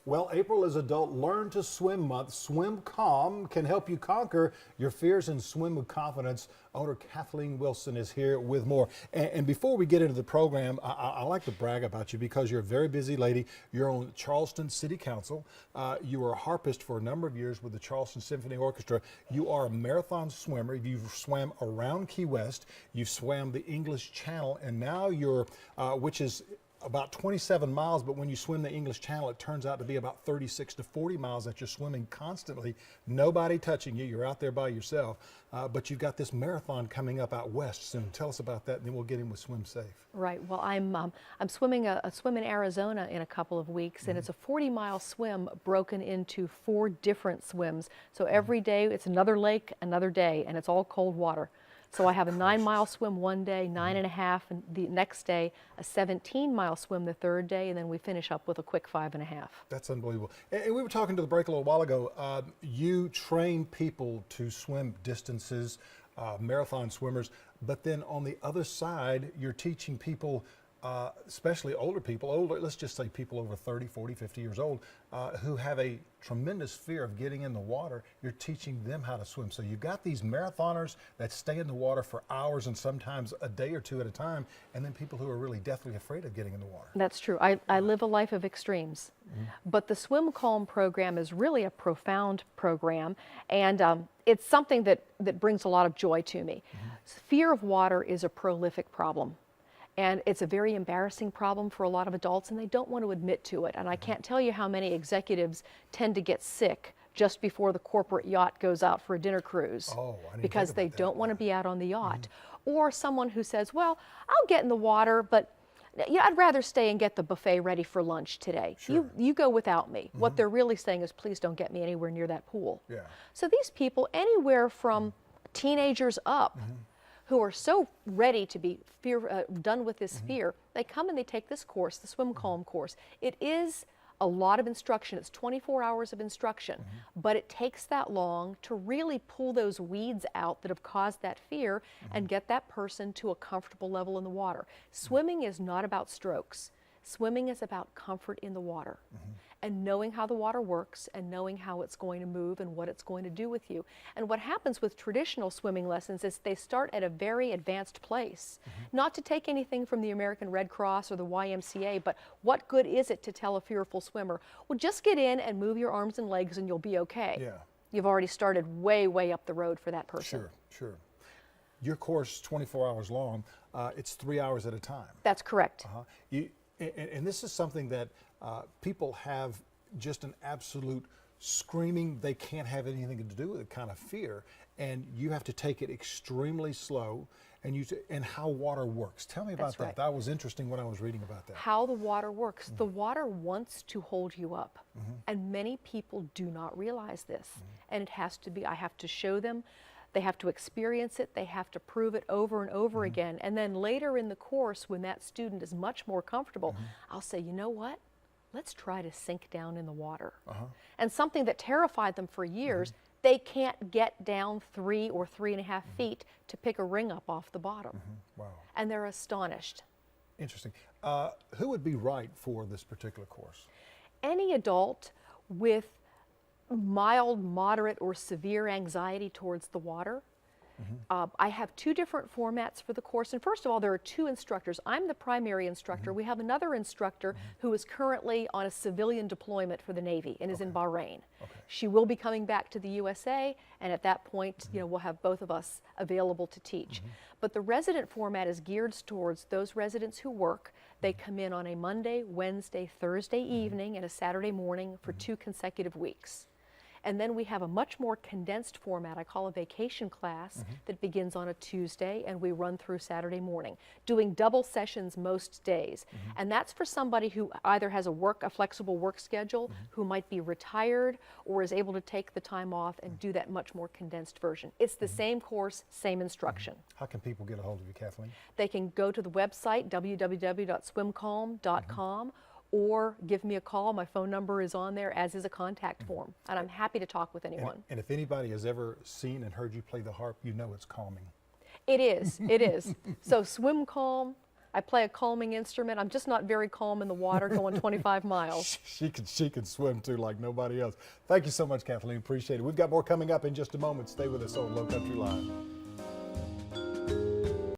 Well, April is Adult Learn to Swim Month. SwimCalm can help you conquer your fears and swim with confidence. Owner Kathleen Wilson is here with more. And before we get into the program, I like to brag about you because you're a very busy lady. You're on Charleston City Council. You were a harpist for a number of years with the Charleston Symphony Orchestra. You are a marathon swimmer. You've swam around Key West. You've swam the English Channel, and now you're, which is about 27 miles, but when you swim the English Channel, it turns out to be about 36 to 40 miles that you're swimming constantly. Nobody touching you. You're out there by yourself. But you've got this marathon coming up out west soon. Tell us about that, and then we'll get in with Swim Safe. Right. Well, I'm swimming a swim in Arizona in a couple of weeks, and it's a 40-mile swim broken into 4 different swims. So every day it's another lake, another day, and it's all cold water. So I have a 9-mile swim one day, 9.5, and the next day a 17-mile swim the third day, and then we finish up with a quick 5.5. That's unbelievable. And we were talking to the break a little while ago. You train people to swim distances, marathon swimmers, but then on the other side, you're teaching people, especially older people, let's just say people over 30, 40, 50 years old, who have a tremendous fear of getting in the water. You're teaching them how to swim. So you've got these marathoners that stay in the water for hours and sometimes a day or two at a time, and then people who are really deathly afraid of getting in the water. That's true. I live a life of extremes, but the SwimCalm program is really a profound program, and it's something that brings a lot of joy to me. Fear of water is a prolific problem. And it's a very embarrassing problem for a lot of adults, and they don't want to admit to it. And I can't tell you how many executives tend to get sick just before the corporate yacht goes out for a dinner cruise because they don't want to be out on the yacht. Or someone who says, well, I'll get in the water, but I'd rather stay and get the buffet ready for lunch today. Sure. You go without me. What they're really saying is, please don't get me anywhere near that pool. Yeah. So these people, anywhere from teenagers up, who are so ready to be done with this fear, they come and they take this course, the SwimCalm course. It is a lot of instruction. It's 24 hours of instruction, but it takes that long to really pull those weeds out that have caused that fear and get that person to a comfortable level in the water. Swimming is not about strokes. Swimming is about comfort in the water and knowing how the water works and knowing how it's going to move and what it's going to do with you. And what happens with traditional swimming lessons is they start at a very advanced place. Not to take anything from the American Red Cross or the YMCA, but what good is it to tell a fearful swimmer, well, just get in and move your arms and legs and you'll be okay. Yeah. You've already started way, way up the road for that person. Sure, sure. Your course is 24 hours long. It's 3 hours at a time. That's correct. And this is something that people have just an absolute screaming, they can't have anything to do with it kind of fear. And you have to take it extremely slow and how water works. Tell me about that. Right. That was interesting when I was reading about that. How the water works. The water wants to hold you up. And many people do not realize this. And it has to be, I have to show them. They have to experience it, they have to prove it over and over again. And then later in the course, when that student is much more comfortable, I'll say, you know what? Let's try to sink down in the water. And something that terrified them for years, they can't get down 3 or 3.5 feet to pick a ring up off the bottom. Wow. And they're astonished. Interesting. Who would be right for this particular course? Any adult with mild, moderate, or severe anxiety towards the water. I have 2 different formats for the course, and first of all, there are 2 instructors. I'm the primary instructor. We have another instructor who is currently on a civilian deployment for the Navy and is in Bahrain. She will be coming back to the USA, and at that point, we'll have both of us available to teach. But the resident format is geared towards those residents who work. They come in on a Monday, Wednesday, Thursday evening, and a Saturday morning for 2 consecutive weeks. And then we have a much more condensed format I call a vacation class that begins on a Tuesday and we run through Saturday morning, doing double sessions most days. And that's for somebody who either has a flexible work schedule, who might be retired or is able to take the time off and do that much more condensed version. It's the same course, same instruction. How can people get a hold of you, Kathleen? They can go to the website, www.swimcalm.com, or give me a call. My phone number is on there, as is a contact form, and I'm happy to talk with anyone. And if anybody has ever seen and heard you play the harp, you know it's calming. It is, it is. So SwimCalm, I play a calming instrument. I'm just not very calm in the water going 25 miles. She can swim too like nobody else. Thank you so much, Kathleen. Appreciate it. We've got more coming up in just a moment. Stay with us on Low Country Live.